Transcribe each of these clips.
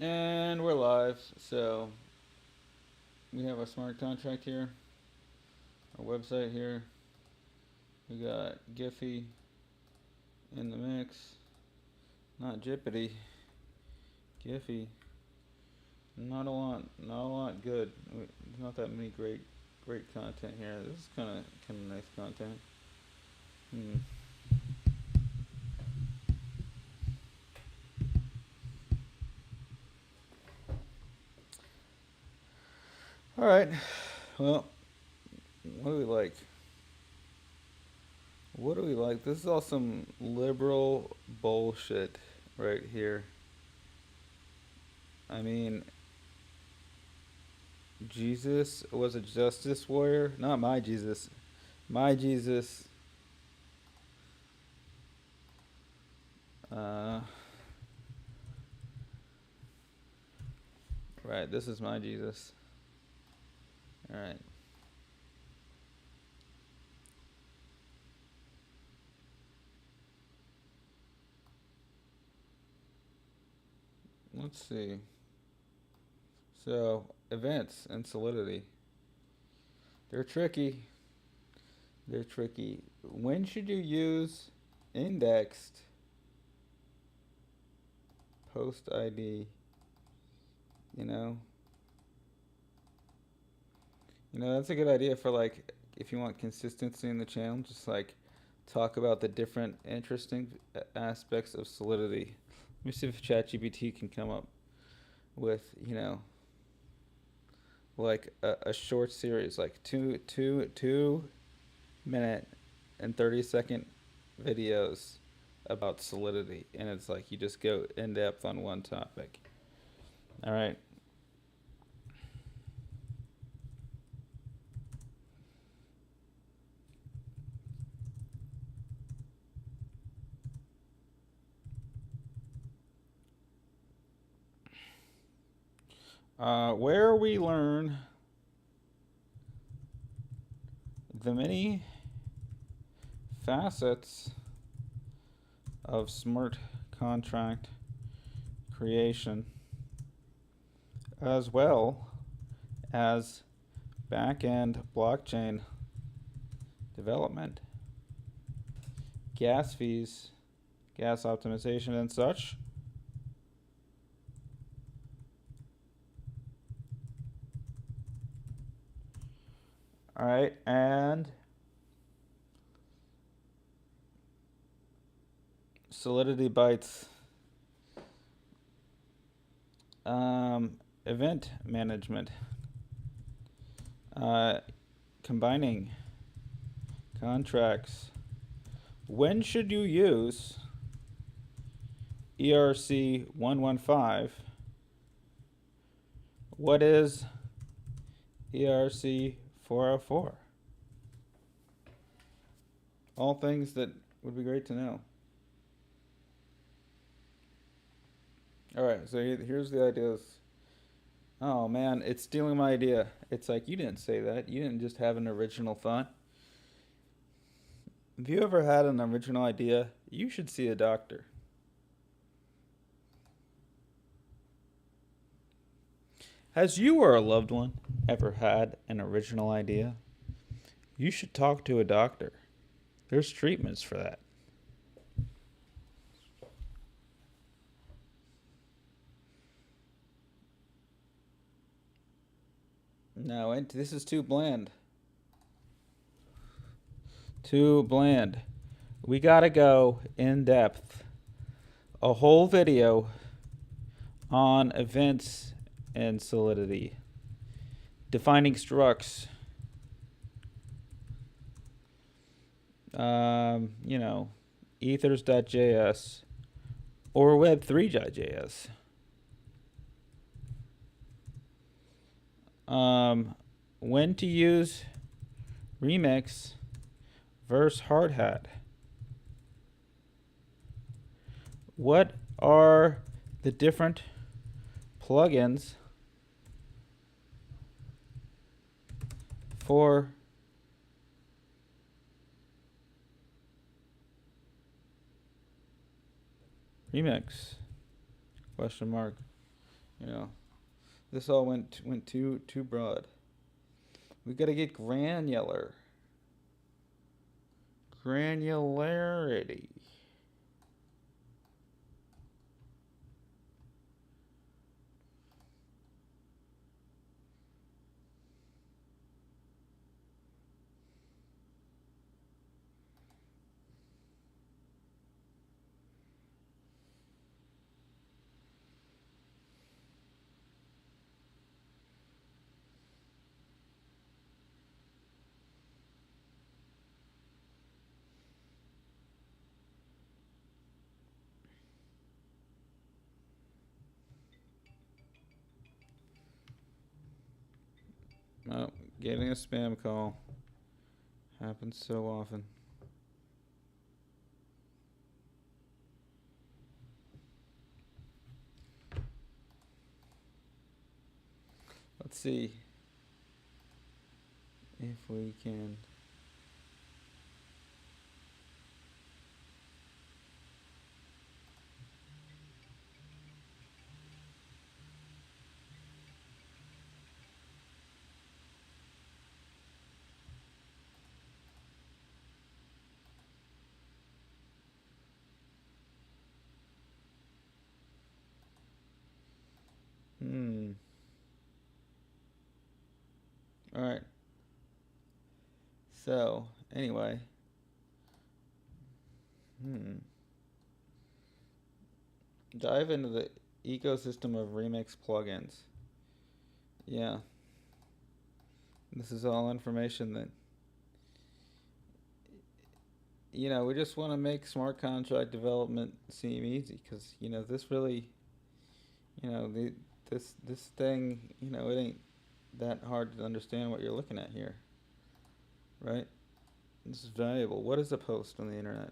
And we're live. So we have our smart contract here, our website here. We got Giphy in the mix. Not Jippity. Giphy. Not a lot good. There's not that many great content here. This is kind of nice content. Hmm. All right. Well, what do we like? What do we like? This is all some liberal bullshit right here. I mean, Jesus was a justice warrior. Not my Jesus. My Jesus. Uh, right. This is my Jesus. All right. Let's see. So events and solidity. They're tricky. They're tricky. When should you use indexed post ID? You know. That's a good idea for like if you want consistency in the channel. Just like talk about the different interesting aspects of solidity. Let me see if ChatGPT can come up with like a short series, like two minute and 30-second videos about solidity, and it's like you just go in depth on one topic. All right. Where we learn the many facets of smart contract creation, as well as back end blockchain development, gas fees, gas optimization, and such. All right, and Solidity Bytes event management, uh, combining contracts. When should you use ERC 115? What is ERC 404? All things that would be great to know. All right, so here's the ideas. Oh man, it's stealing my idea. It's like, you didn't say that. You didn't just have an original thought. If you ever had an original idea, you should see a doctor. Has you or a loved one ever had an original idea? You should talk to a doctor. There's treatments for that. No, this is too bland. Too bland. We gotta go in depth. A whole video on events and solidity. Defining structs. Ethers.js or Web3.js. When to use Remix versus Hard Hat. What are the different plugins for Remix? Question mark. You know, this all went too broad. We gotta get granular. Granularity. Oh, getting a spam call happens so often. Let's see if we can. Hmm. All right. So anyway, hmm. Dive into the ecosystem of Remix plugins. Yeah, this is all information that we just want to make smart contract development seem easy because this really the this thing it ain't that hard to understand what you're looking at here, right? This is valuable. What is a post on the internet?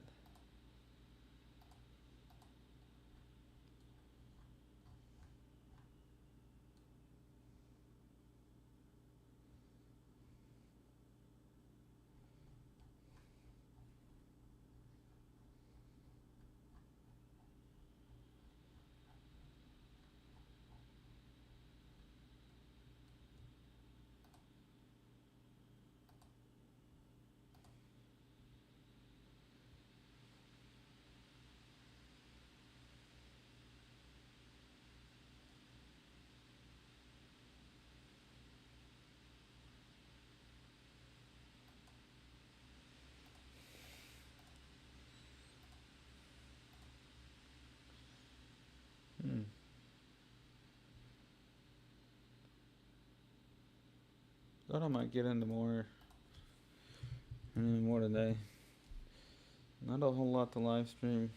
Hmm. Thought I might get into more today. Not a whole lot to live stream.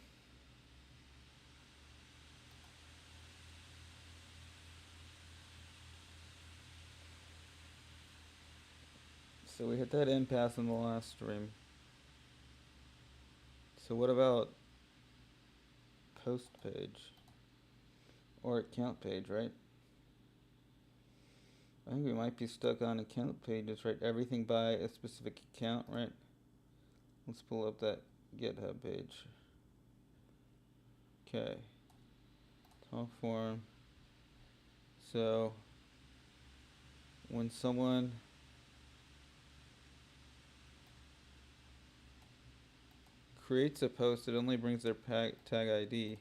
So we hit that impasse in the last stream. So what about post page or account page, right? I think we might be stuck on account pages, right? Everything by a specific account, right? Let's pull up that GitHub page. Okay. Talk forum. So when someone creates a post, it only brings their tag ID.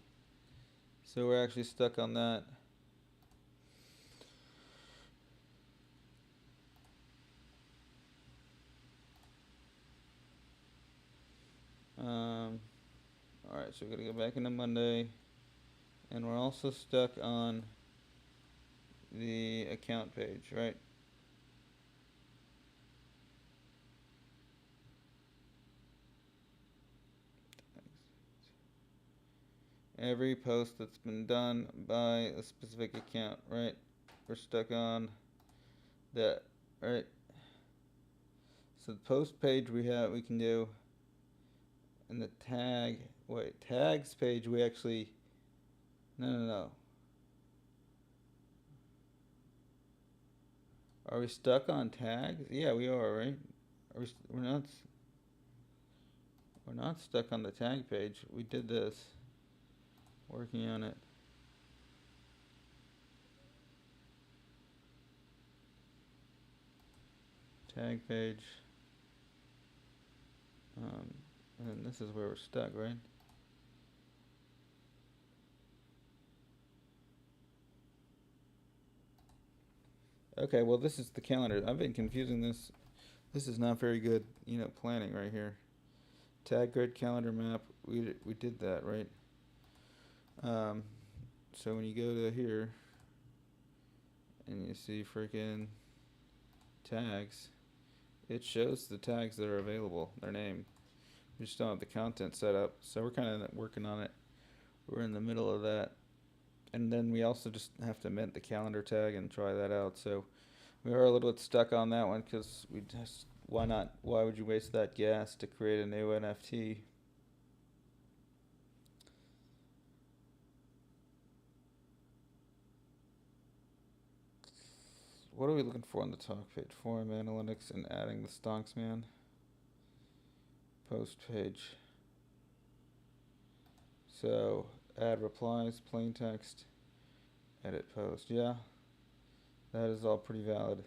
So we're actually stuck on that. Alright, so we're gonna go back into Monday. And we're also stuck on the account page, right? Every post that's been done by a specific account, right? We're stuck on that, right? So the post page we can do, and the tags page we actually, no. Are we stuck on tags? Yeah, we are, right? We're not stuck on the tag page. We did this, working on it. Tag page. And then this is where we're stuck, right? Okay, well this is the calendar. I've been confusing this. This is not very good, planning right here. Tag grid calendar map. We did that, right? Um, so when you go to here and you see freaking tags, it shows the tags that are available, their name. We just don't have the content set up, so we're kind of working on it. We're in the middle of that. And then we also just have to mint the calendar tag and try that out. So we are a little bit stuck on that one because we just, why not? Why would you waste that gas to create a new NFT? What are we looking for on the talk page? Forum analytics and adding the stonks, man. Post page. So add replies, plain text, edit post. Yeah, that is all pretty valid.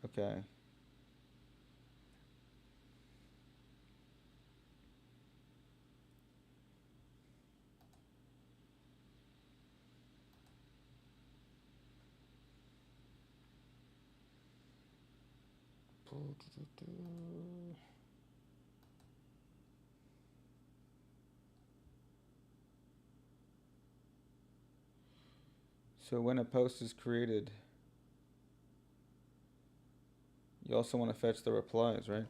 Okay. So when a post is created, you also want to fetch the replies, right?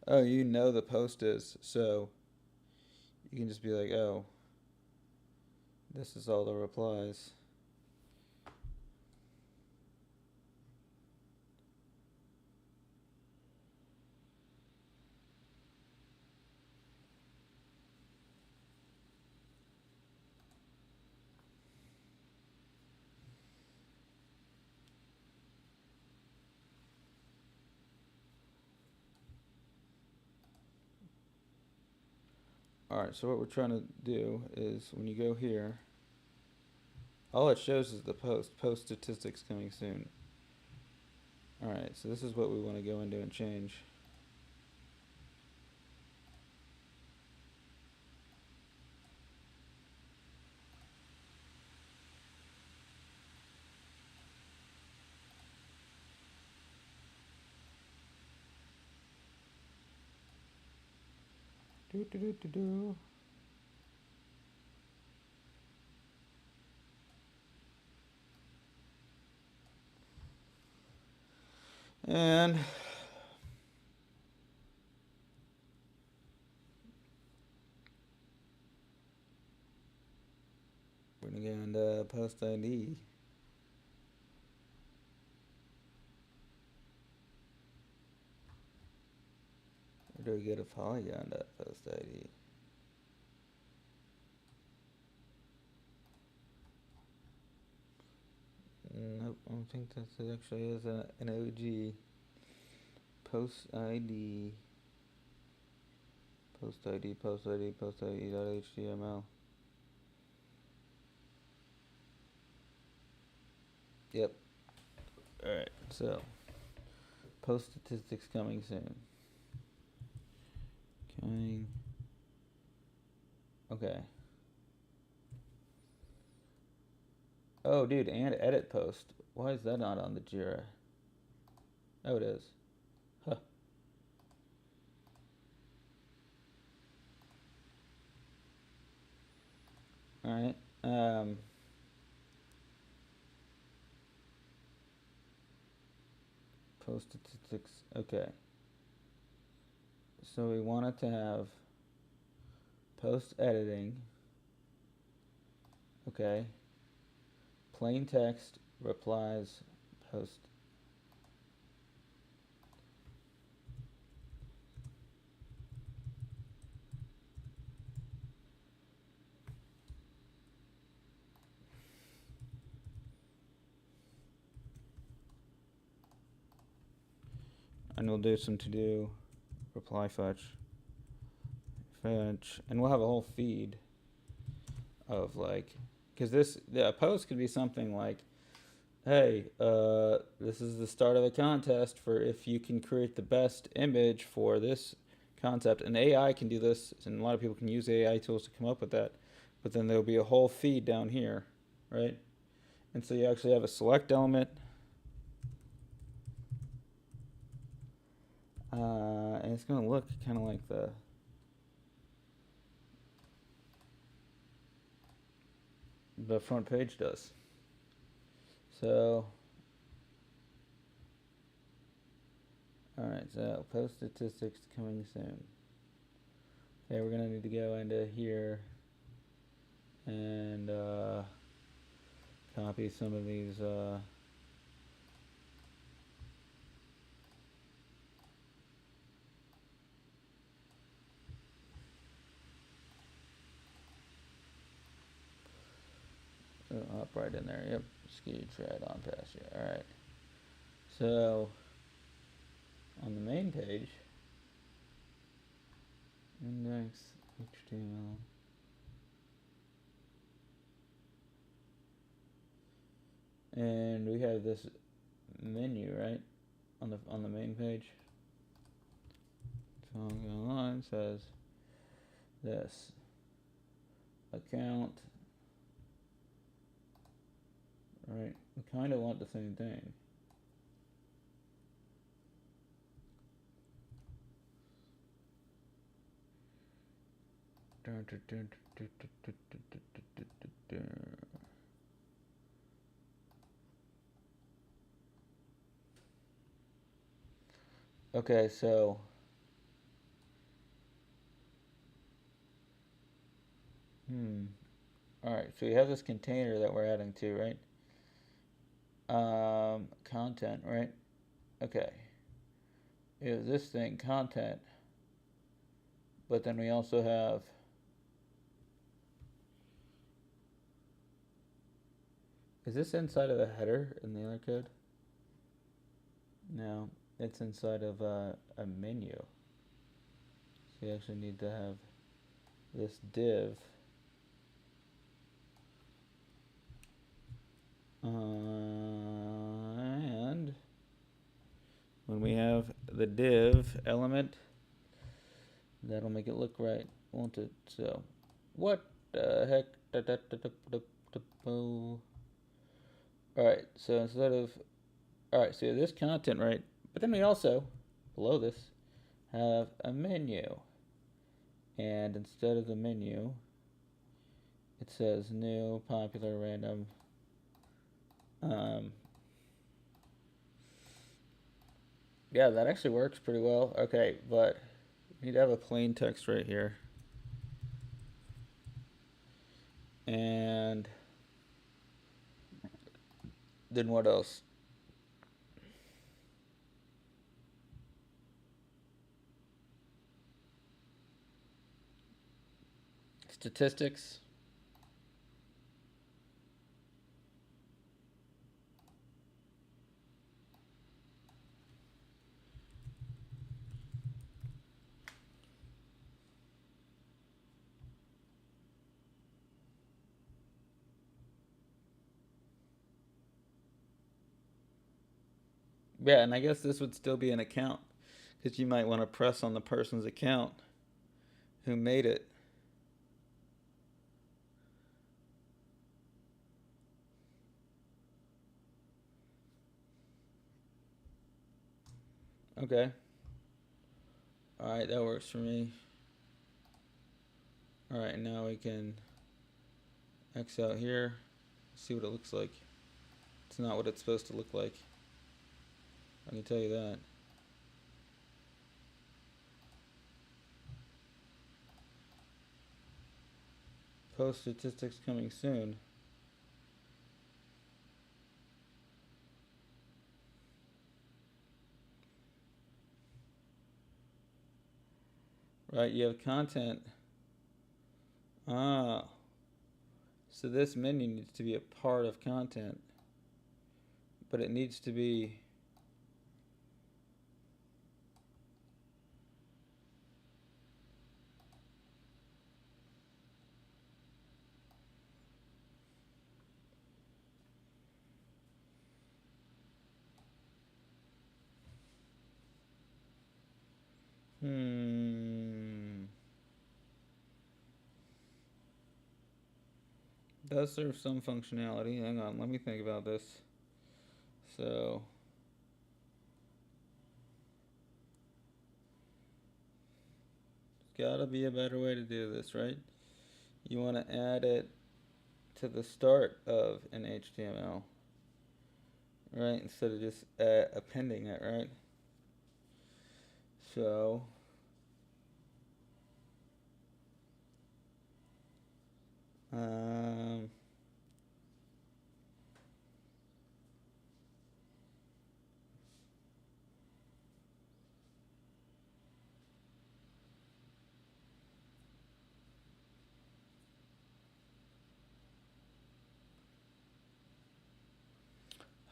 Oh, you know the post is, so you can just be like, oh, this is all the replies. Alright, so what we're trying to do is when you go here, all it shows is the post statistics coming soon. Alright, so this is what we want to go into and change. Do do do do do. And we're gonna go into post ID. Where do we get a polygon.post ID? Nope, I don't think that's it actually is an OG. Post ID. Post ID, post ID, post ID.html. Yep. Alright, so post statistics coming soon. Coming. Okay. Oh, dude, and edit post. Why is that not on the Jira? Oh, it is. Huh. Alright. Post statistics. Okay. So we want it to have post editing. Okay. Plain text, replies, post. And we'll do some to do, reply fetch, and we'll have a whole feed of like, because the post could be something like hey, this is the start of a contest for if you can create the best image for this concept. And AI can do this, and a lot of people can use AI tools to come up with that. But then there'll be a whole feed down here, right? And so you actually have a select element, and it's going to look kind of like the front page does. So, all right, so post statistics coming soon. Okay, we're going to need to go into here and copy some of these. Hop right in there. Yep, ski right on past you. All right. So on the main page, index HTML. And we have this menu, right? On the main page. Talk.Online says this account. Right. We kind of want the same thing. Okay, so all right, so we have this container that we're adding to, right? Content, right? Okay. Is this thing content, but then we also have is this inside of a header in the other code? No, it's inside of a menu. So you actually need to have this div. And when we have the div element, that'll make it look right, won't it? So, what the heck? Alright, so instead of. Alright, so this content, right? But then we also, below this, have a menu. And instead of the menu, it says new, popular, random. Yeah, that actually works pretty well. Okay, but we need to have a plain text right here. And then what else? Statistics. Yeah, and I guess this would still be an account because you might want to press on the person's account who made it. Okay. All right, that works for me. All right, now we can X out here, see what it looks like. It's not what it's supposed to look like. I can tell you that. Post statistics coming soon. Right, you have content. Ah, so this menu needs to be a part of content, but it needs to be. Hmm. Does serve some functionality. Hang on, let me think about this. So, there's gotta be a better way to do this, right? You want to add it to the start of an HTML, right? Instead of just appending it, right? So, um,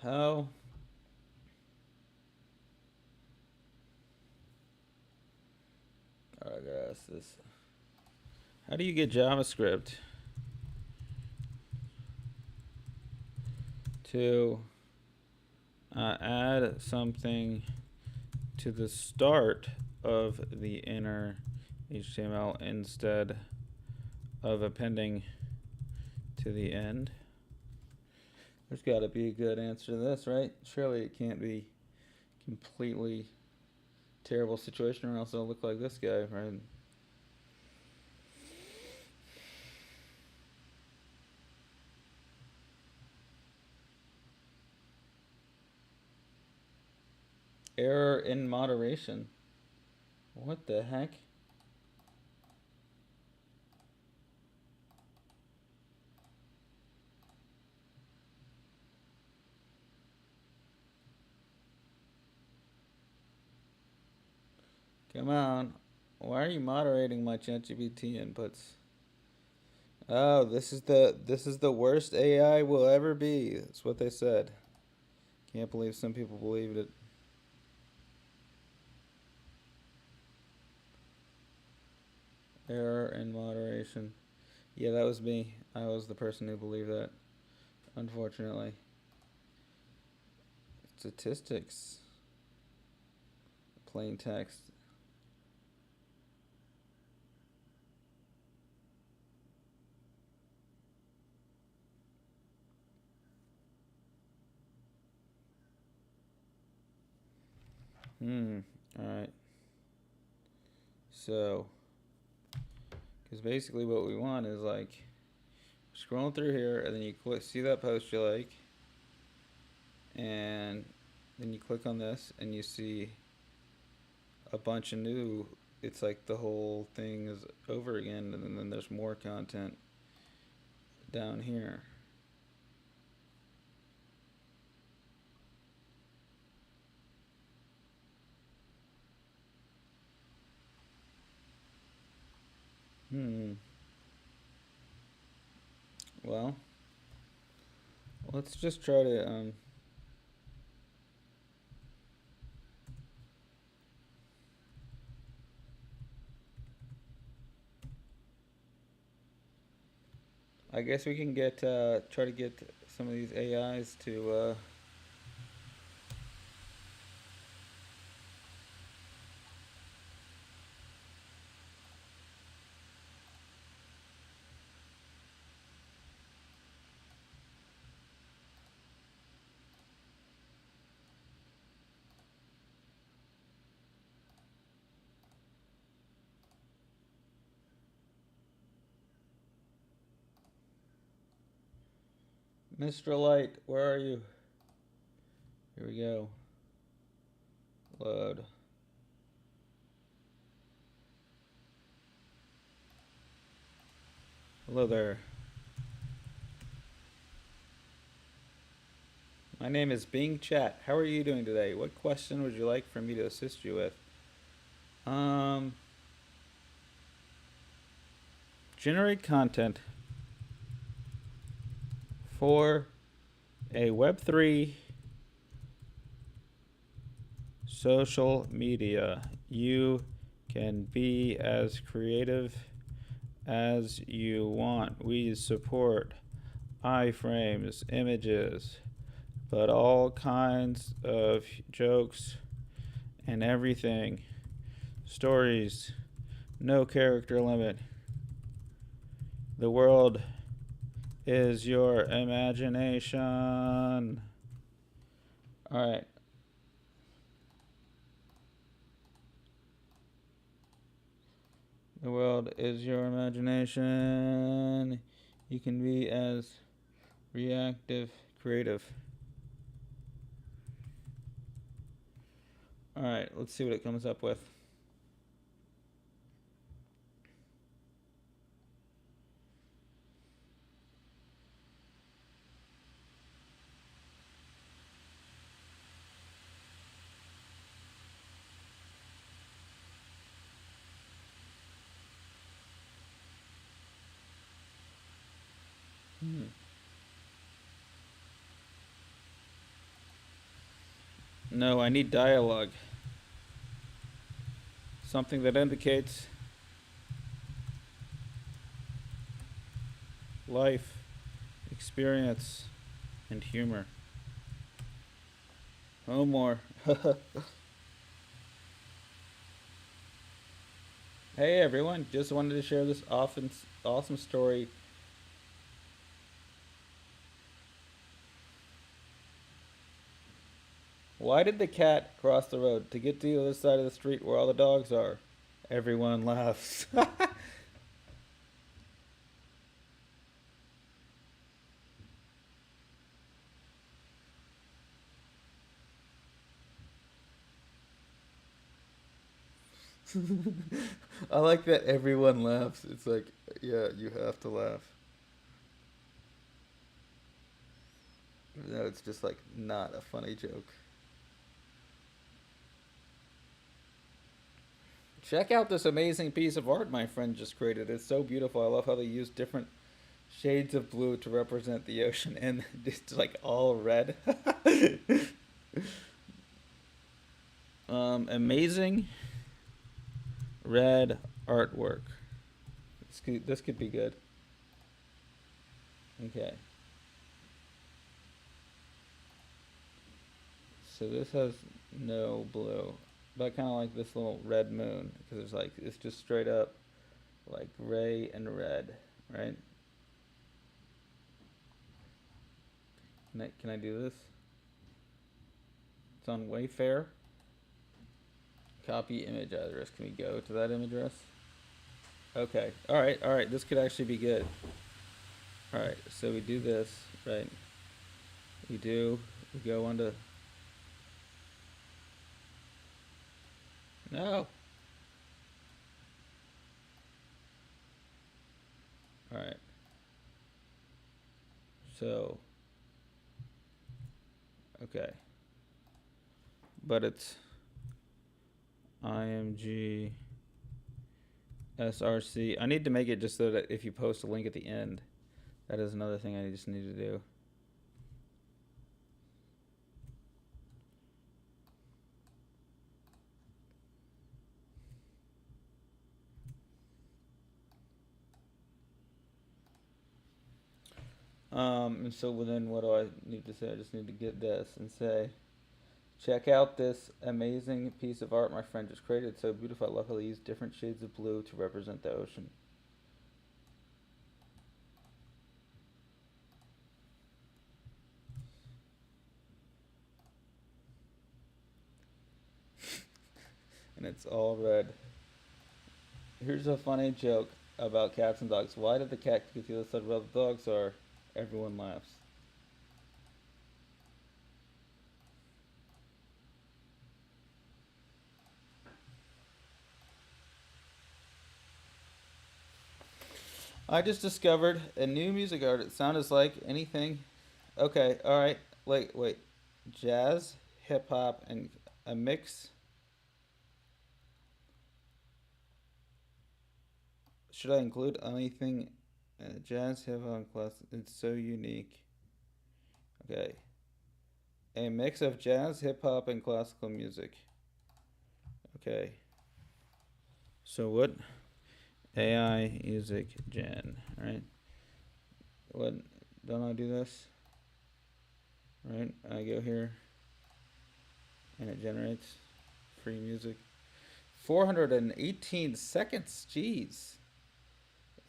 how? I gotta ask this. How do you get JavaScript to add something to the start of the inner HTML instead of appending to the end? There's got to be a good answer to this, right? Surely it can't be completely terrible situation, or else it'll look like this guy, right? Error in moderation. What the heck? Come on. Why are you moderating my ChatGPT inputs? Oh, this is the worst AI will ever be. That's what they said. Can't believe some people believed it. Error in moderation. Yeah, that was me. I was the person who believed that. Unfortunately. Statistics. Plain text. Alright. So, because basically what we want is like scrolling through here, and then you click, see that post you like, and then you click on this, and you see a bunch of new. It's like the whole thing is over again, and then there's more content down here. Hmm. Well, let's just try to I guess we can get try to get some of these AIs to Mr. Light, where are you? Here we go. Load. Hello there. My name is Bing Chat. How are you doing today? What question would you like for me to assist you with? Um, Generate content for a Web3 social media. You can be as creative as you want. We support iframes, images, but all kinds of jokes and everything. Stories. No character limit. The world is your imagination. All right. The world is your imagination. You can be as reactive, creative. All right, let's see what it comes up with. Hmm. No, I need dialogue. Something that indicates life, experience, and humor. Oh, more. Hey everyone, just wanted to share this awesome story. Why did the cat cross the road? To get to the other side of the street where all the dogs are. Everyone laughs. I like that everyone laughs. It's like, yeah, you have to laugh. No, it's just like not a funny joke. Check out this amazing piece of art my friend just created. It's so beautiful. I love how they use different shades of blue to represent the ocean and just like all red. Amazing red artwork. This could be good. Okay. So this has no blue. But I kind of like this little red moon because it's just straight up like gray and red, right? Can I do this? It's on Wayfair. Copy image address. Can we go to that image address? Okay. All right. This could actually be good. All right. So we do this, right? We go on to. No. All right. So, okay. But it's IMG SRC. I need to make it just so that if you post a link at the end, that is another thing I just need to do. And so then what do I need to say? I just need to get this and say, check out this amazing piece of art my friend just created. It's so beautiful. I love how they use different shades of blue to represent the ocean. And it's all red. Here's a funny joke about cats and dogs. Why did the cat get to the other side where the dogs are? Everyone laughs. I just discovered a new music art. It sounds like anything. Okay, all right. Wait. Jazz, hip hop, and a mix. Should I include anything? Jazz, hip hop, and class. It's so unique. Okay. A mix of jazz, hip hop, and classical music. Okay. So what? AI music gen. All right. What? Don't I do this? Right. I go here, and it generates free music. 418 seconds. Jeez.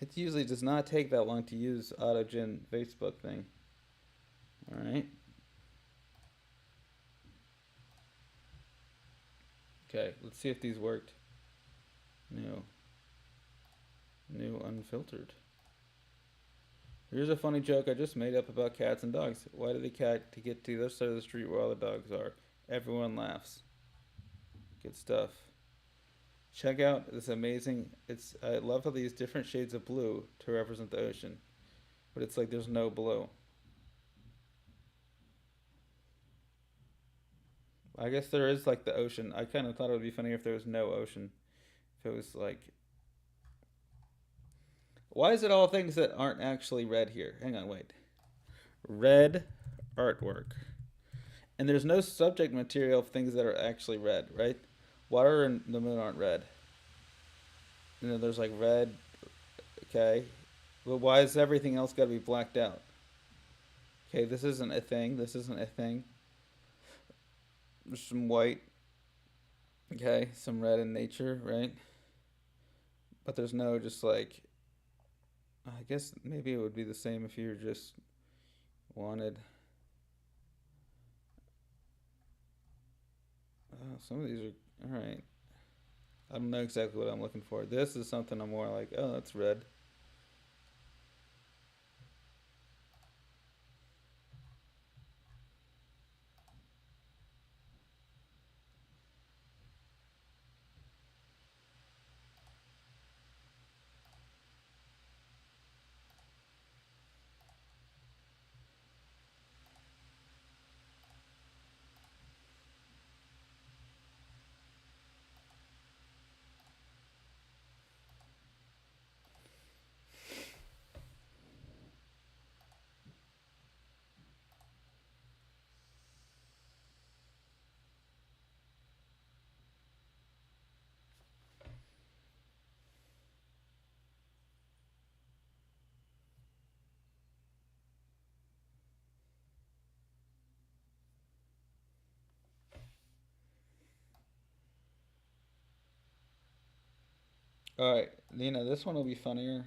It usually does not take that long to use AutoGen Facebook thing. All right. Okay, let's see if these worked. New. New unfiltered. Here's a funny joke I just made up about cats and dogs. Why did the cat to get to the other side of the street where all the dogs are? Everyone laughs. Good stuff. Check out this amazing. I love how they use different shades of blue to represent the ocean, but it's like there's no blue. I guess there is like the ocean. I kind of thought it would be funny if there was no ocean. If it was like, why is it all things that aren't actually red here? Hang on, wait. Red artwork. And there's no subject material of things that are actually red, right? Water and the moon aren't red. There's like red, okay. But why is everything else got to be blacked out? Okay, this isn't a thing. This isn't a thing. There's some white, okay, some red in nature, right? But there's no just like, I guess maybe it would be the same if you just wanted. Some of these are, all right. I don't know exactly what I'm looking for. This is something I'm more like, oh, that's red. All right, Lena, this one will be funnier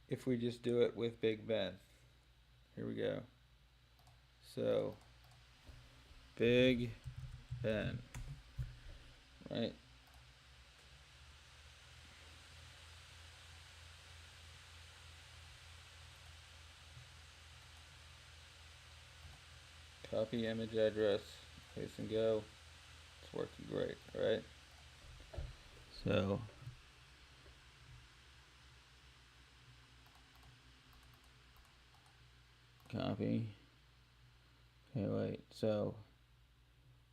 if we just do it with Big Ben. Here we go. So, Big Ben, right? Copy image address, paste and go. It's working great, right? So, copy. Okay, wait. So,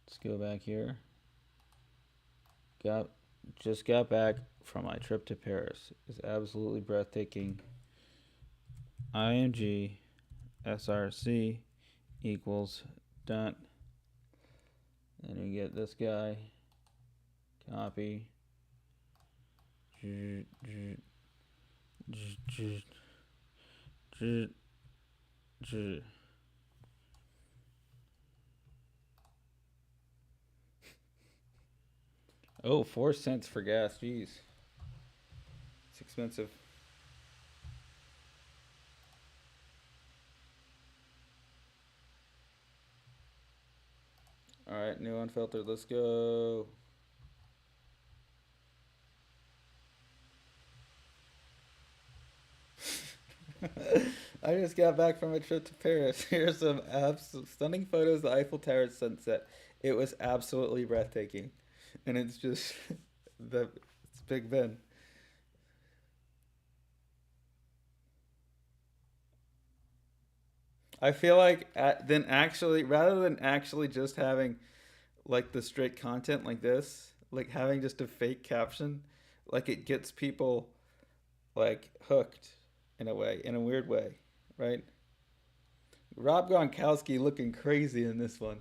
let's go back here. Got just got back from my trip to Paris. It's absolutely breathtaking. IMG SRC equals dot. And we get this guy. Copy. Oh, 4 cents for gas. Jeez. It's expensive. All right, new unfiltered. Let's go. I just got back from a trip to Paris. Here's some stunning photos of the Eiffel Tower sunset. It was absolutely breathtaking. And it's just it's Big Ben. I feel like then actually rather than actually just having like the straight content like this, like having just a fake caption, like it gets people like hooked in a way, in a weird way, right? Rob Gronkowski looking crazy in this one.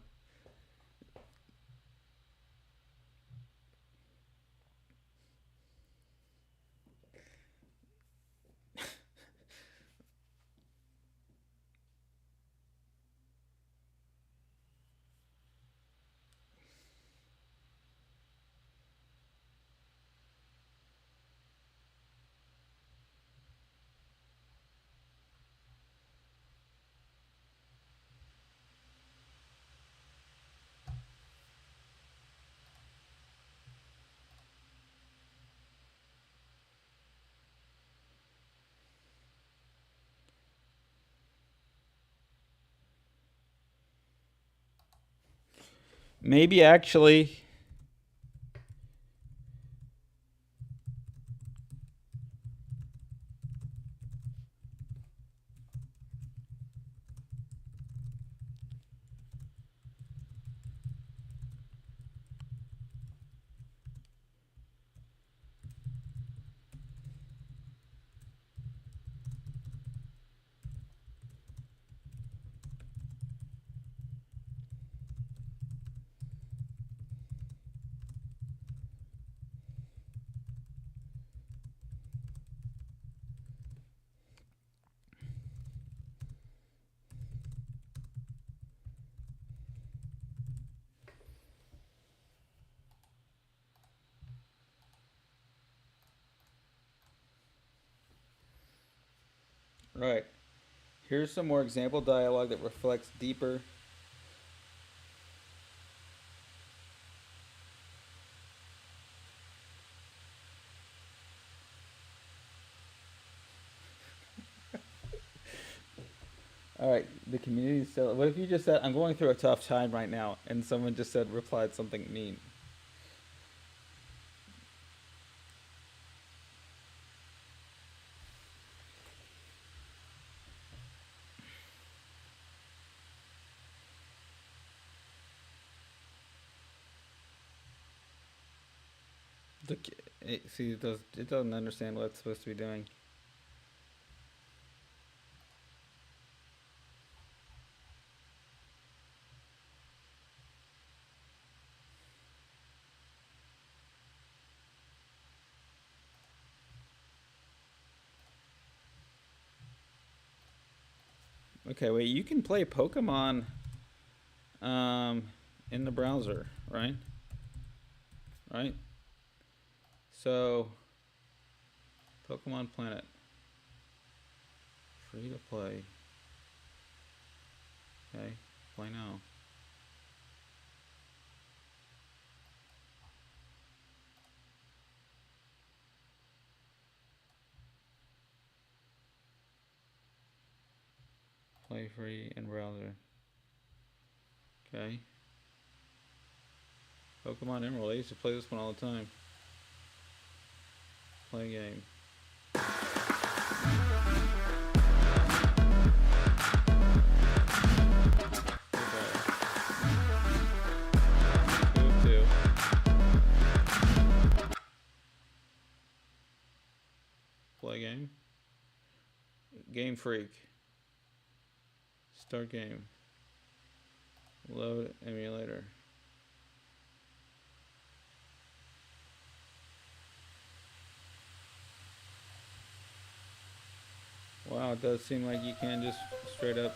Maybe actually. Right. Here's some more example dialogue that reflects deeper. All right, the community still. What if you just said, "I'm going through a tough time right now," and someone just said, replied something mean? See, it doesn't understand what it's supposed to be doing. Okay, wait. You can play Pokemon, um, in the browser, right? Right. So, Pokemon Planet, free to play. Okay, play now. Play free in browser. Okay. Pokemon Emerald. I used to play this one all the time. Play game. Go to play game. Game Freak. Start game. Load emulator. Wow, it does seem like you can just straight up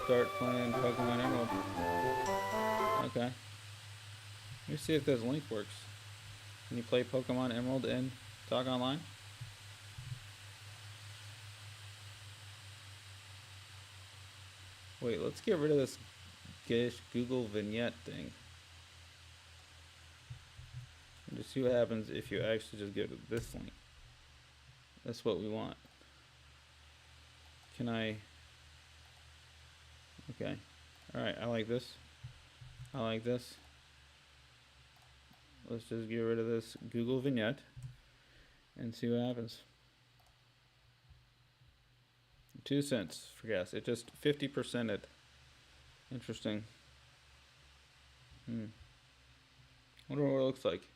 start playing Pokemon Emerald. Okay. Let me see if this link works. Can you play Pokemon Emerald in Talk Online? Wait, let's get rid of this Google vignette thing. And just see what happens if you actually just go to this link. That's what we want. Can I? Okay. Alright, I like this. I like this. Let's just get rid of this Google vignette and see what happens. 2 cents for gas. It just 50%ed. Interesting. Wonder what it looks like.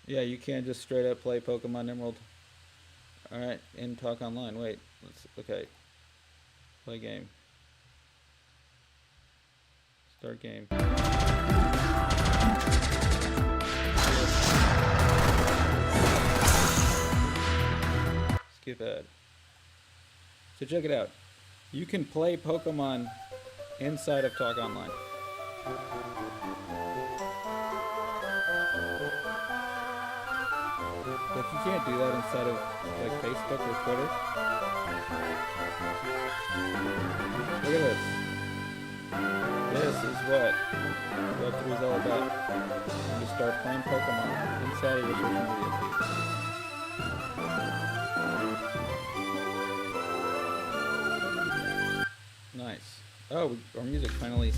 Yeah, you can't just straight up play Pokemon Emerald. Alright, in Talk Online. Wait, okay. Play game. Start game. Skip ad. So check it out. You can play Pokemon inside of Talk Online. But you can't do that inside of like Facebook or Twitter. Look at this. This is what Web3 is all about. You start playing Pokemon inside of your social media feed. Oh, our music finally.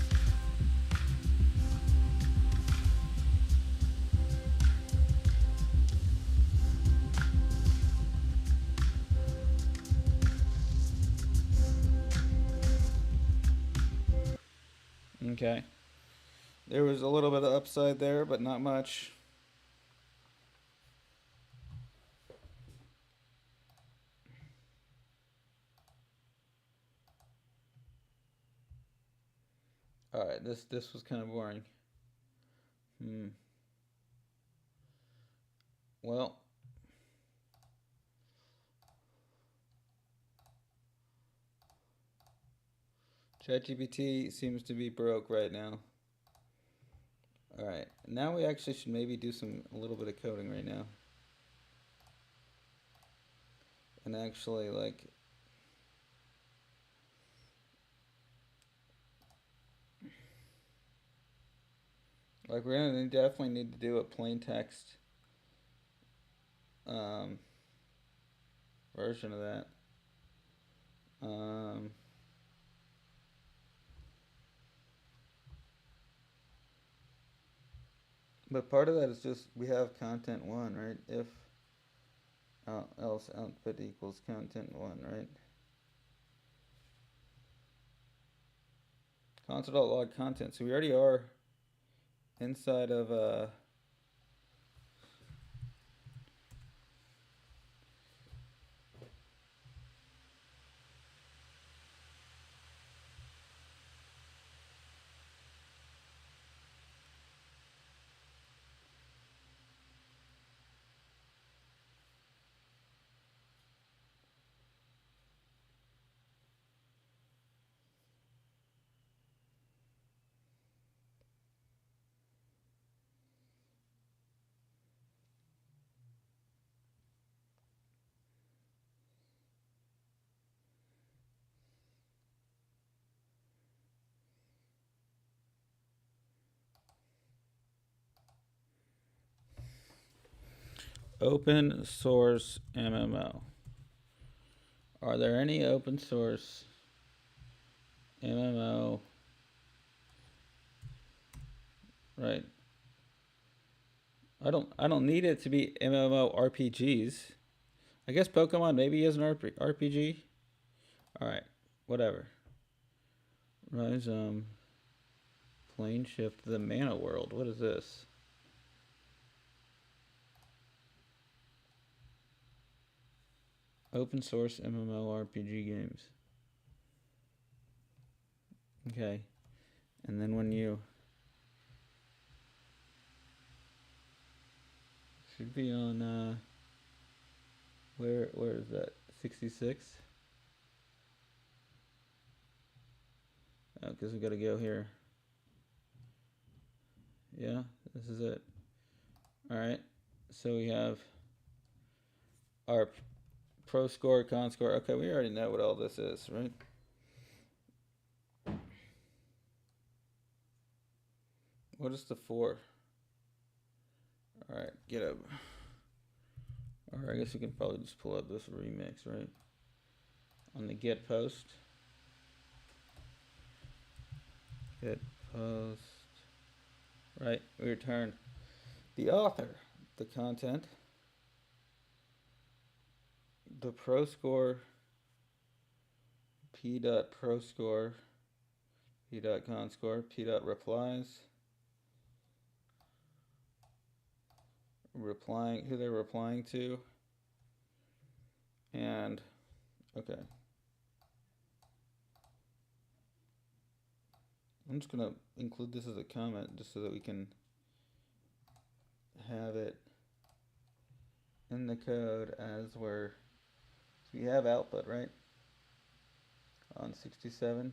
Okay. There was a little bit of upside there, but not much. All right, this was kind of boring. Hmm. Well, ChatGPT seems to be broke right now. All right, now we actually should maybe do a little bit of coding right now, and actually like we're gonna definitely need to do a plain text um, version of that. Um, but part of that is just we have content one, right? If else output equals content one, right? Console.log content. So we already are inside of open source MMO. Are there any open source MMO? Right. I don't need it to be MMO RPGs. I guess Pokemon maybe is an RPG. All right, whatever. Rise plane shift the Mana World. What is this? Open source MMO RPG games. Okay, and then when you should be on where is that? 66. Oh, because we got to go here. Yeah, this is it. All right, so we have our pro score, con score. Okay, we already know what all this is, right? What is the 4? All right, get up. Or I guess we can probably just pull up this remix, right? On the get post. Get post. Right, we return the author, the content, the pro score, p dot pro score, p dot con score, p dot replies, replying who they're replying to, and okay. I'm just gonna include this as a comment just so that we can have it in the code as we're. So we have output, right? On 67,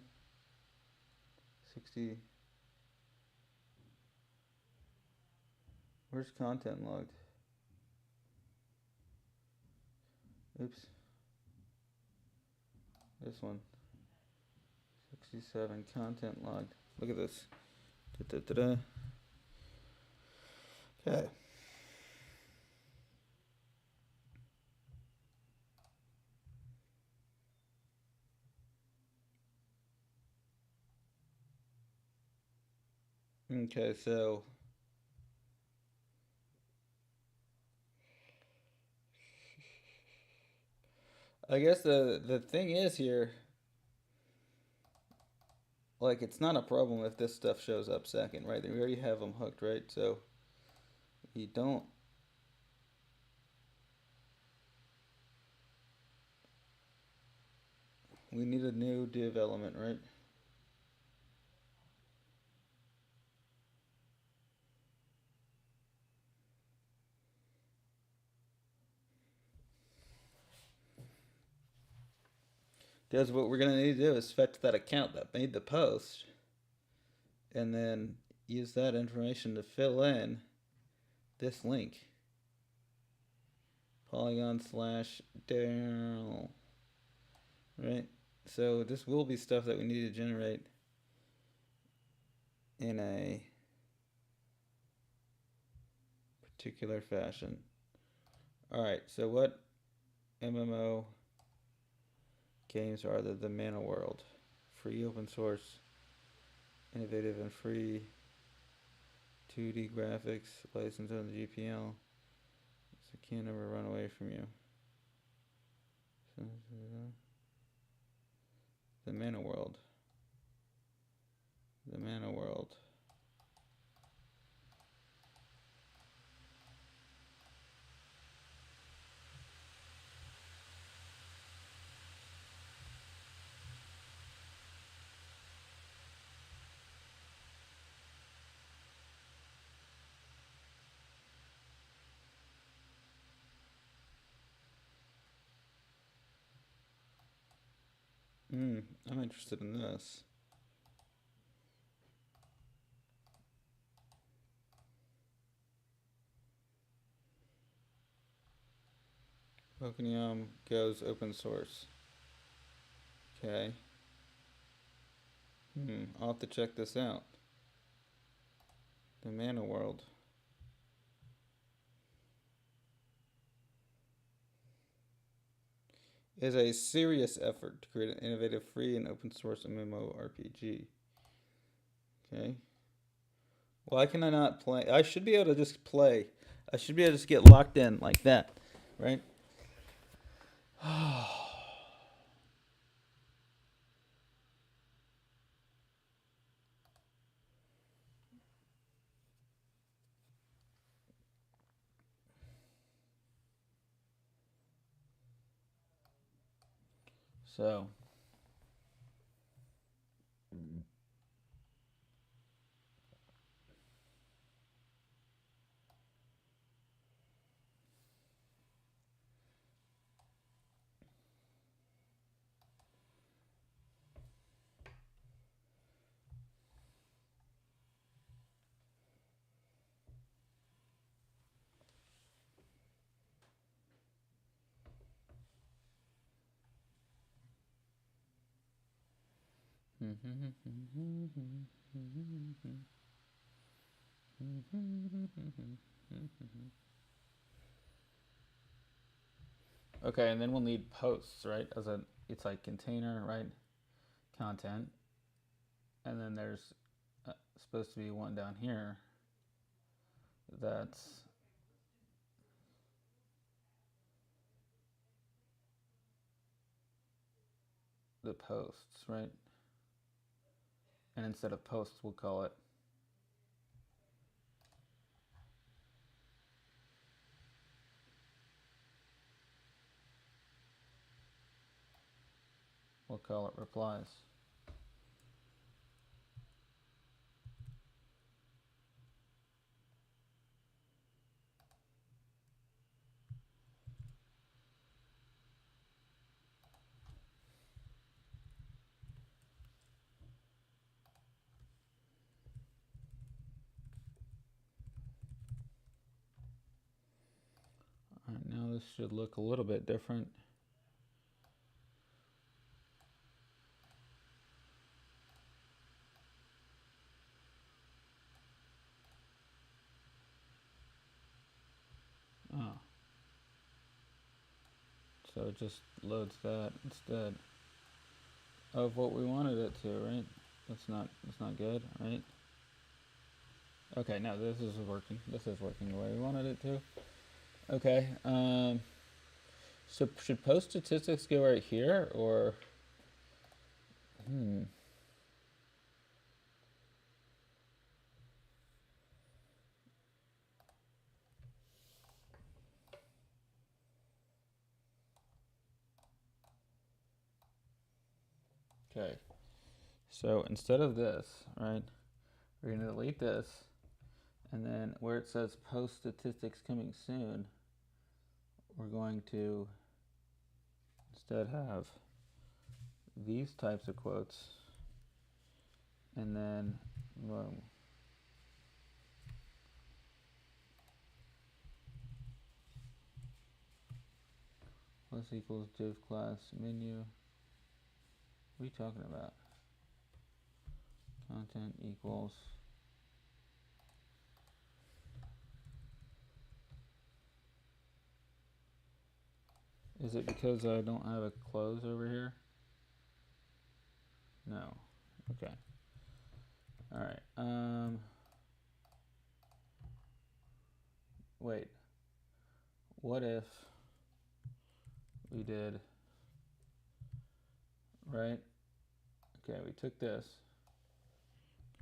60. Where's content logged? Oops. This one. 67 content logged. Look at this. Da-da-da-da. Okay. Okay, so I guess the thing is here, like it's not a problem if this stuff shows up second, right? We already have them hooked, right? So you don't. We need a new div element, right? Because what we're gonna need to do is fetch that account that made the post, and then use that information to fill in this link. Polygon slash Daryl. Right? So this will be stuff that we need to generate in a particular fashion. Alright, so what MMO games are there? The Mana World. Free open source, innovative and free 2D graphics, licensed on the GPL. So it can't ever run away from you. The Mana World. The Mana World. I'm interested in this. Pokemon goes open source. Okay. I'll have to check this out. The Mana World. Is a serious effort to create an innovative, free, and open source MMORPG. Okay. Why can I not play? I should be able to just play. I should be able to just get locked in like that, right? So, okay, and then we'll need posts, right? As a, it's like container, right? Content, and then there's supposed to be one down here that's the posts, right? And instead of posts, we'll call it replies. All right, now this should look a little bit different. Oh, so it just loads that instead of what we wanted it to, right? That's not good, right? Okay, now this is working. This is working the way we wanted it to. Okay. So should post statistics go right here or? Hmm. Okay. So instead of this, right, we're going to delete this, and then where it says post statistics coming soon, we're going to instead have these types of quotes, and then boom. Plus equals div class menu. What are you talking about? Content equals. Is it because I don't have a close over here? No. Okay. All right. Wait. What if we did right? Okay, we took this.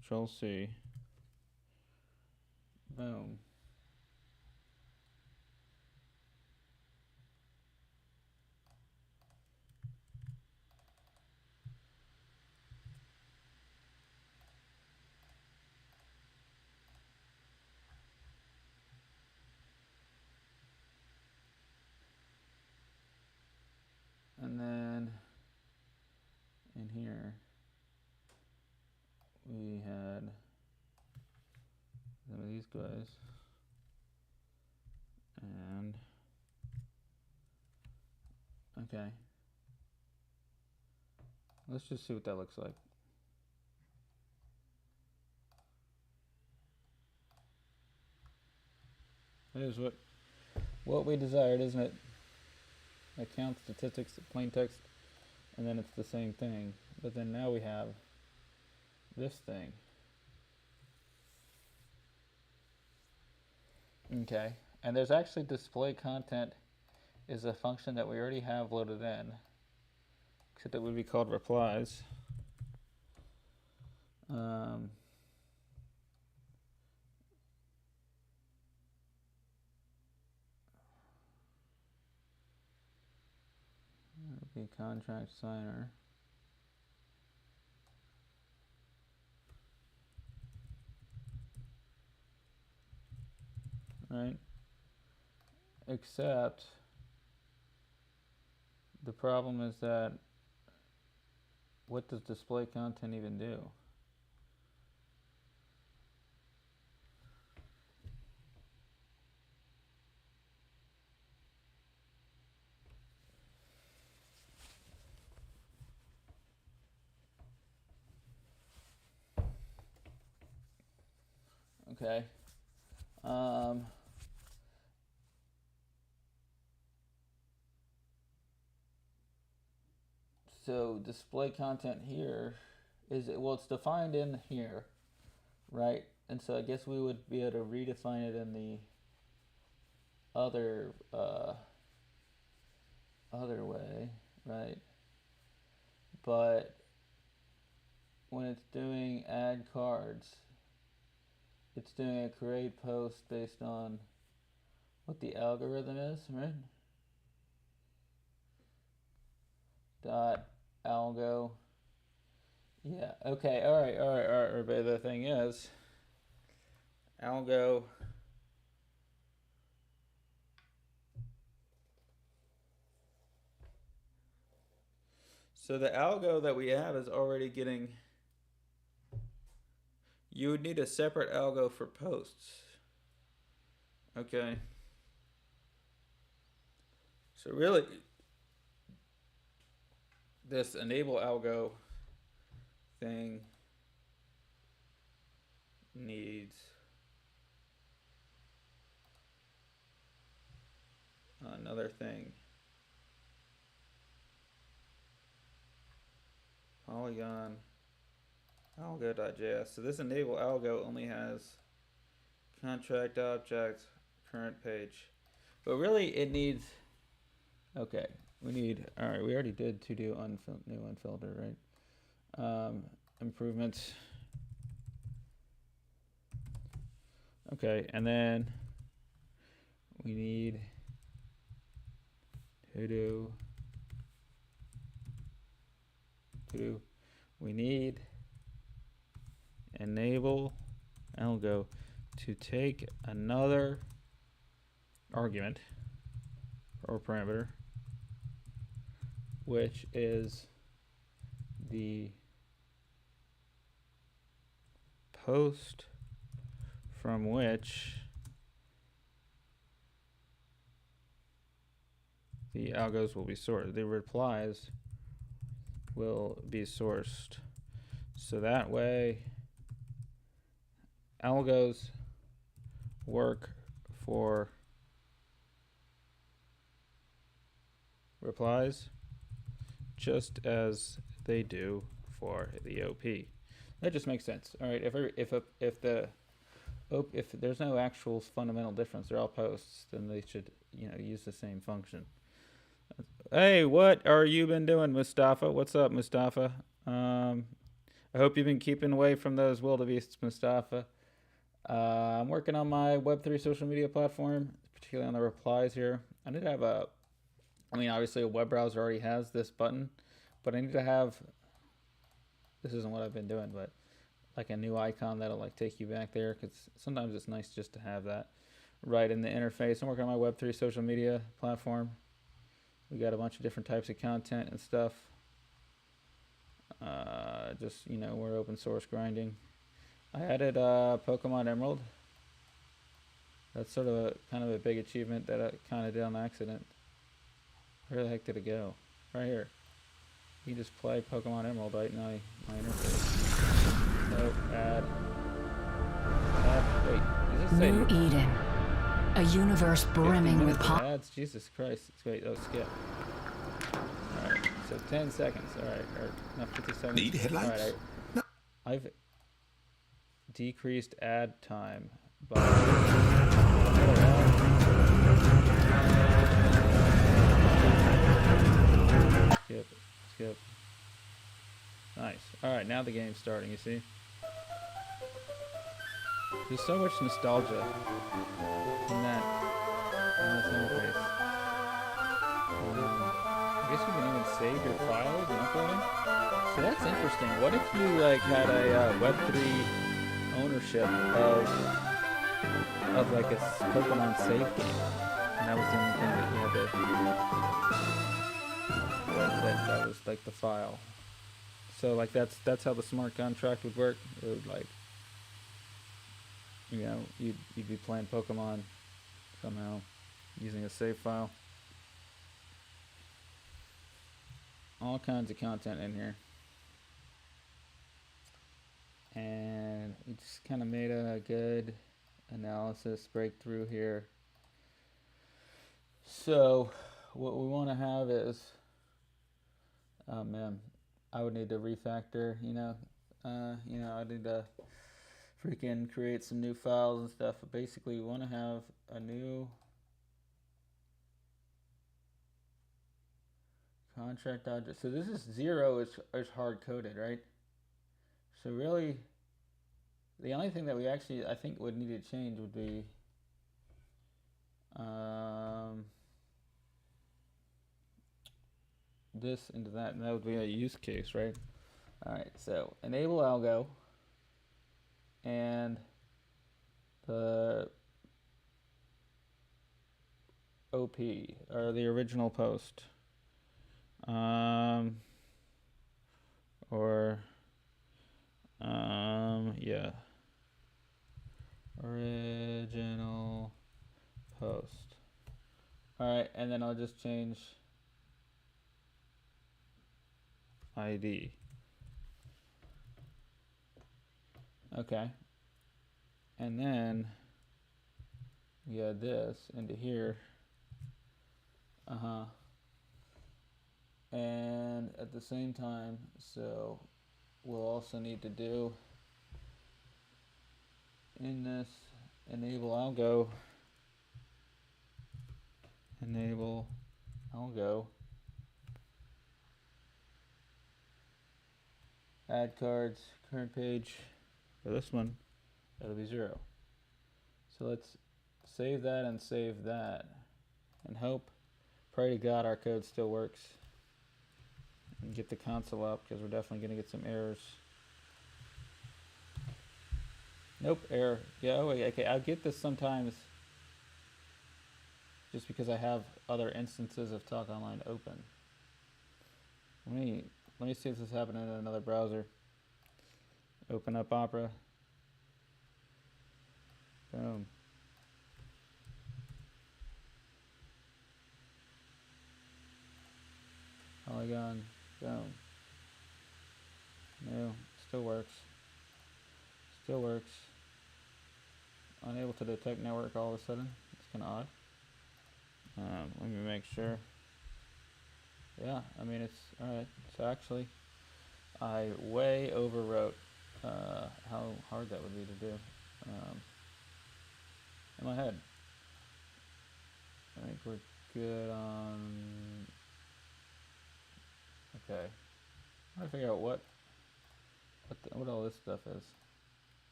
Control C. Boom. And then in here we had some of these guys. And okay. Let's just see what that looks like. Here's what we desired, isn't it? Account statistics, plain text, and then it's the same thing. But then now we have this thing. Okay. And there's actually display content is a function that we already have loaded in, except it would be called replies. Um, it would be contract signer. Right? Except the problem is that what does display content even do? Okay. Um, so display content here is well, it's defined in here, right? And so I guess we would be able to redefine it in the other other way, right? But when it's doing add cards, it's doing a create post based on what the algorithm is, right? Dot algo. Yeah. Okay. All right. All right. All right. But the thing is, algo. So the algo that we have is already getting. You would need a separate algo for posts. Okay. So really, this enable algo thing needs another thing. Polygon algo.js. So this enable algo only has contract object, current page. But really, it needs. Okay, we need. All right, we already did to do new unfilter, right? Improvements. Okay, and then we need to do. We need enable algo to take another argument or parameter, which is the post from which the algos will be sourced. The replies will be sourced. So that way algos work for replies just as they do for the OP. That just makes sense. All right, if there's no actual fundamental difference, they're all posts, then they should use the same function. Hey, what are you been doing, Mustafa? What's up, Mustafa? I hope you've been keeping away from those wildebeests, Mustafa. I'm working on my Web3 social media platform, particularly on the replies here. I need to have obviously a web browser already has this button, but I need to have, this isn't what I've been doing, but like a new icon that'll like take you back there, because sometimes it's nice just to have that right in the interface. I'm working on my Web3 social media platform. We got a bunch of different types of content and stuff. We're open source grinding. I added Pokemon Emerald. That's sort of kind of a big achievement that I kind of did on accident. Where the heck did it go? Right here. You just play Pokemon Emerald right in my interface. So add. Wait, does this say New Eden, a universe brimming with ads? Jesus Christ! Wait, skip. All right, so 10 seconds. All right, or not 57. Need headlights? All right, No. I've decreased ad time by. Skip. Nice. Alright, now the game's starting, you see? There's so much nostalgia in this interface. I guess you can even save your files and upload them. So that's interesting. What if you had a Web3 ownership of like a Pokemon save game, and that was the only thing that you had to that was like the file. So that's how the smart contract would work. It would you'd be playing Pokemon somehow using a save file. All kinds of content in here. And we just kind of made a good analysis breakthrough here. So what we want to have is, oh man, I would need to refactor, I need to freaking create some new files and stuff. But basically, we want to have a new contract object. So this is 0 is hard coded, right? So really, the only thing that we actually, I think, would need to change would be this into that, and that would be a use case, right? All right, so enable algo and the OP, or the original post, yeah, original post. All right, and then I'll just change ID. Okay, and then we add this into here. And at the same time, so we'll also need to do in this Enable algo. Enable algo. Add cards. Current page. For this one, it'll be 0. So let's save that and save that. And hope, pray to God our code still works. And get the console up because we're definitely going to get some errors. Nope, error. Yeah, oh, okay, I'll get this sometimes just because I have other instances of Talk.Online open. Let me see if this is happening in another browser. Open up Opera. Boom. Polygon. Boom. No, still works. Still works. Unable to detect network all of a sudden. It's kind of odd. Let me make sure. Yeah, I mean it's alright. So actually, I way overwrote how hard that would be to do in my head. I think we're good on. Okay, I'm trying to figure out what all this stuff is.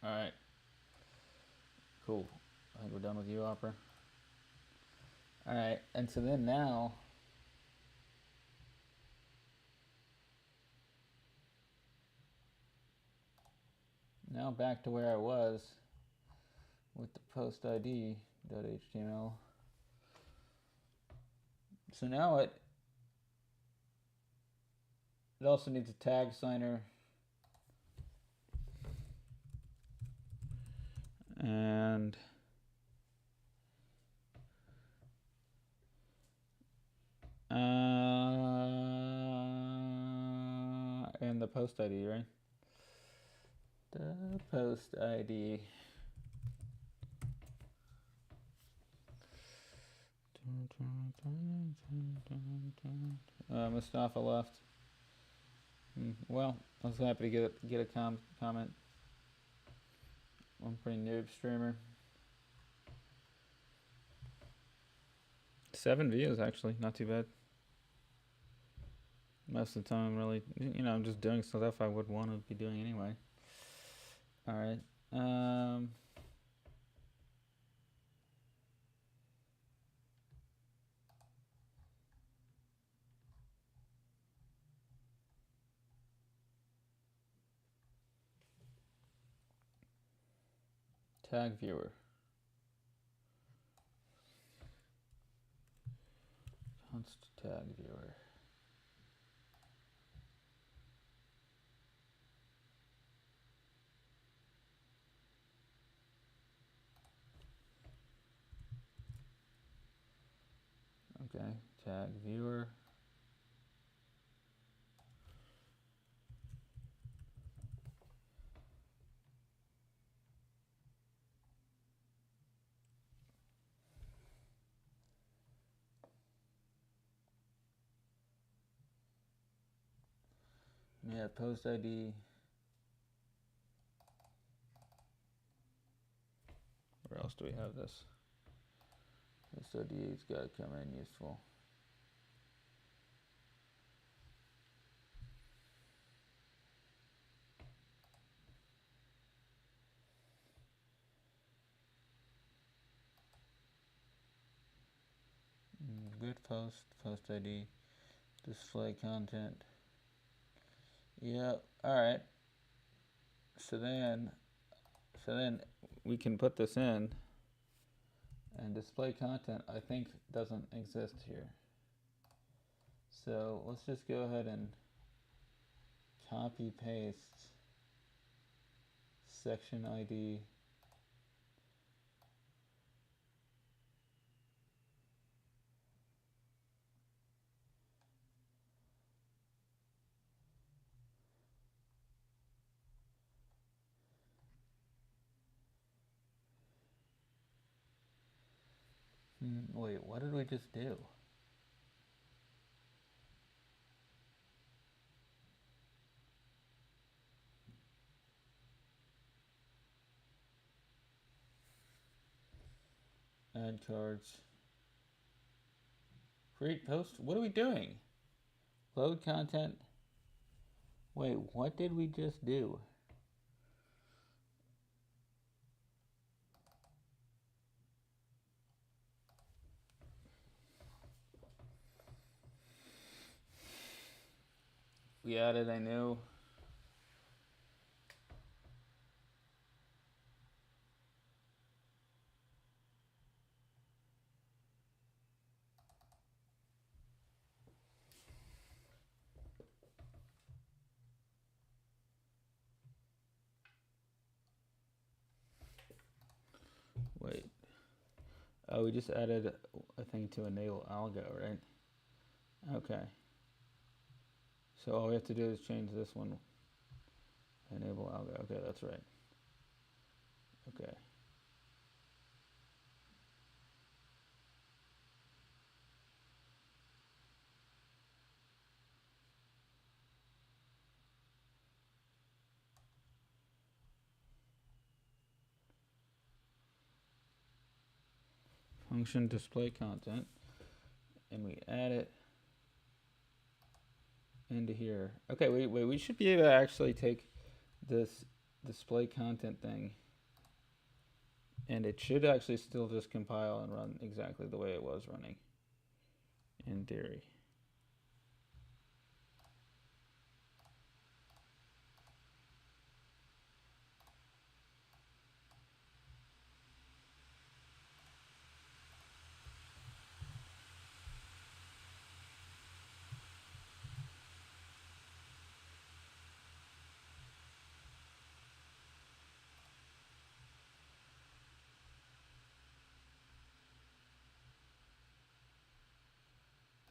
All right, cool. I think we're done with you, Opera. All right, and so then now. Now back to where I was with the post ID.html. So now it also needs a tag signer and the post ID, right? The post ID. Mustafa left. Well, I was happy to get a comment. I'm a pretty noob streamer. 7 views actually, not too bad. Most of the time, really, I'm just doing stuff I would want to be doing anyway. All right. Tag viewer. Const tag viewer. Okay, tag viewer. Yeah, post ID. Where else do we have this? Post ID's got to come in useful. Good post ID, display content. Yep. All right. So then we can put this in, and display content I think doesn't exist here. So let's just go ahead and copy paste section ID. Wait, what did we just do? Add cards. Create post. What are we doing? Load content. Wait, what did we just do? We added a new. Wait. Oh, we just added a thing to enable algo, right? Okay. So all we have to do is change this one. Enable algo. Okay, that's right. Okay. Function display content. And we add it into here. Okay, wait, we should be able to actually take this display content thing, and it should actually still just compile and run exactly the way it was running in theory.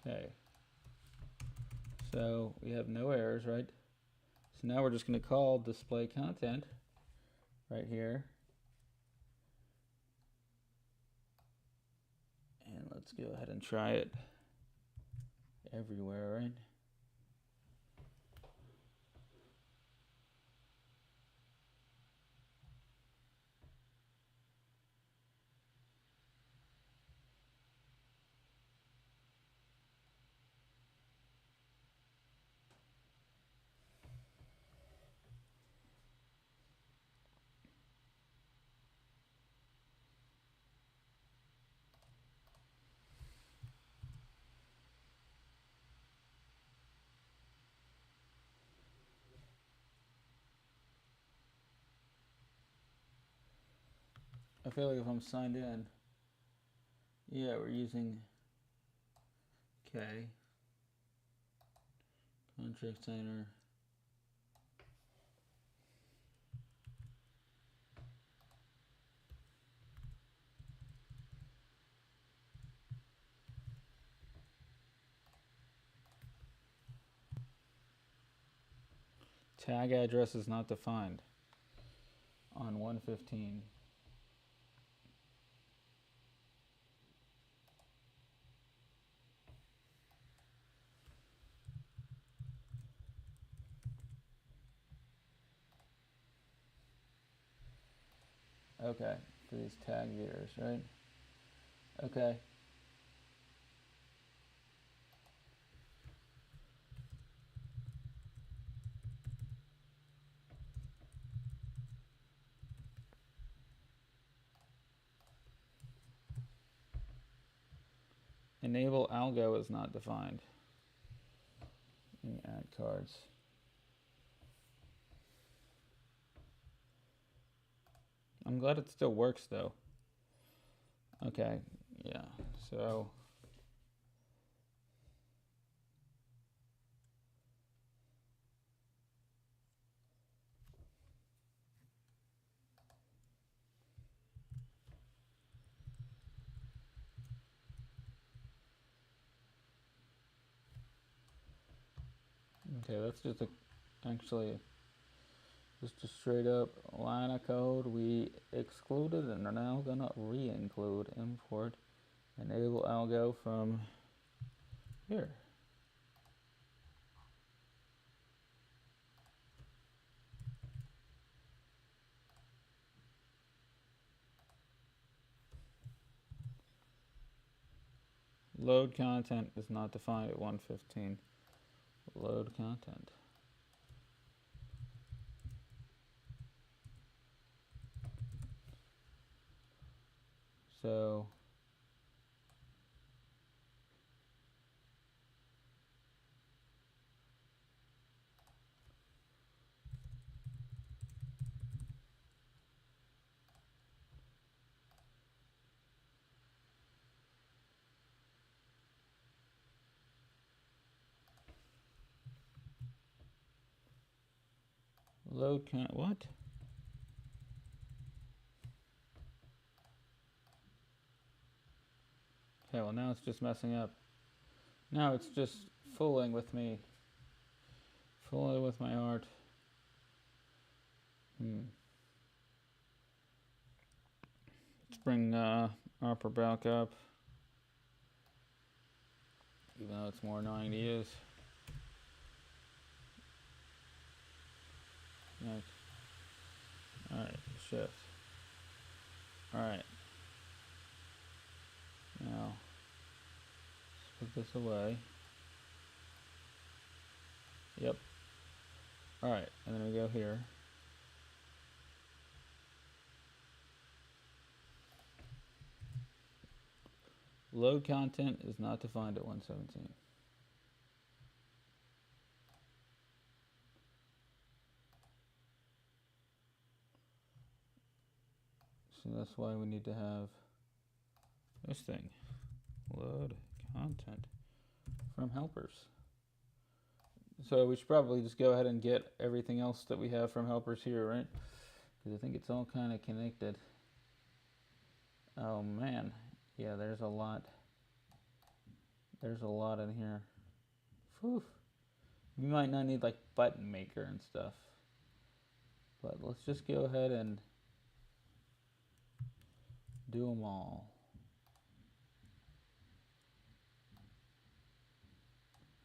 Okay. So we have no errors, right? So now we're just going to call display content right here. And let's go ahead and try it everywhere, right? I feel like if I'm signed in, yeah, we're using K, contract signer. Tag address is not defined on 115. Okay, for these tag viewers, right? Okay. Enable algo is not defined. Let me add cards. I'm glad it still works though. Okay, yeah, so. Okay, that's actually just a straight up line of code we excluded and are now gonna re-include import enable algo from here. Load content is not defined at 115. Load content. So load content. What? Okay, well now it's just messing up. Now it's just fooling with me. Fooling with my art. Let's bring upper back up. Even though it's more annoying to use. Next. Alright, shift. Alright. Now, let's put this away. Yep. Alright, and then we go here. Load content is not defined at 117. So that's why we need to have this thing. Load content from helpers. So we should probably just go ahead and get everything else that we have from helpers here, right? Because I think it's all kind of connected. Oh man, yeah, there's a lot. There's a lot in here. Whew. We might not need like button maker and stuff. But let's just go ahead and do them all.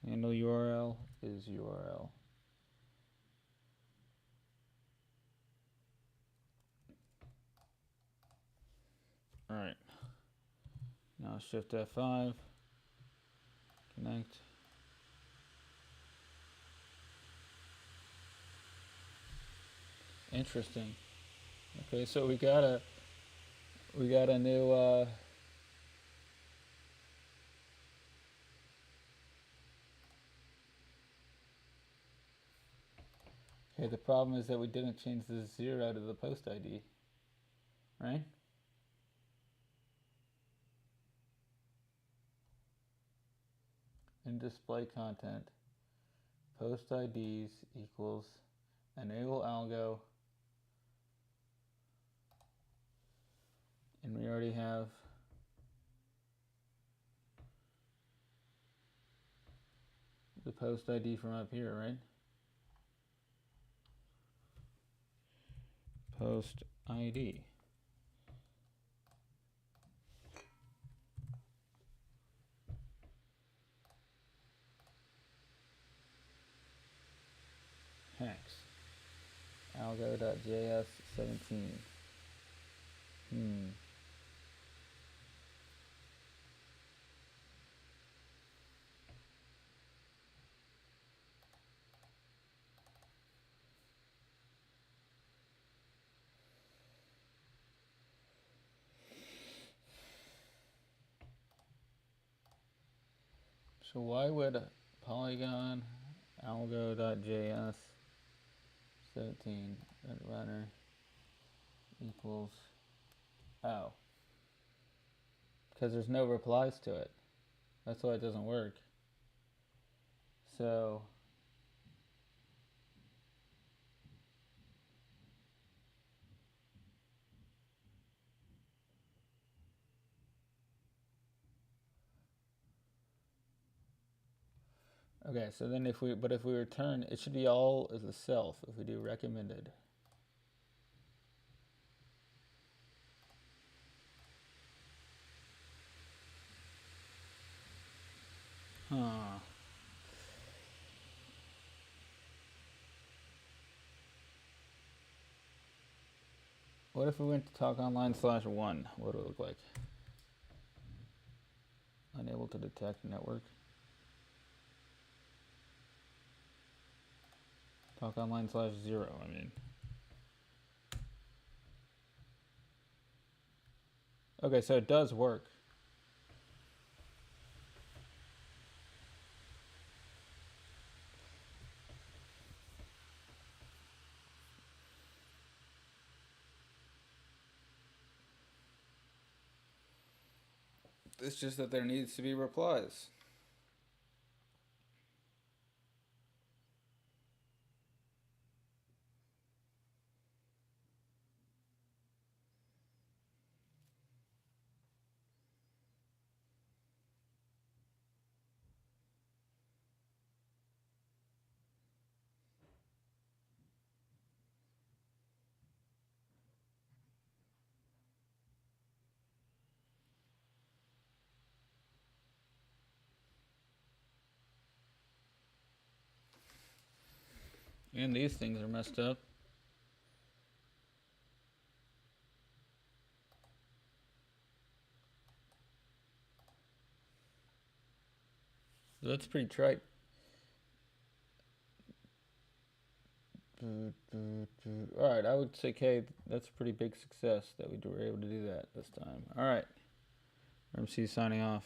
Handle URL is URL. Alright. Now shift F5. Connect. Interesting. Okay, so we got a new okay, the problem is that we didn't change the 0 to the post ID, right? In display content, post IDs equals enable algo, and we already have the post ID from up here, right? Post ID. Hex. Algo.js 17. So why would Polygon algo.js 17 runner equals because there's no replies to it. That's why it doesn't work. So okay, so then if we return, it should be all as a self if we do recommended. Huh. What if we went to Talk.Online /1? What would it look like? Unable to detect network. Talk.Online/0. I mean. Okay, so it does work. It's just that there needs to be replies. And these things are messed up. That's pretty trite. Alright, I would say, Kay, that's a pretty big success that we were able to do that this time. Alright. MC signing off.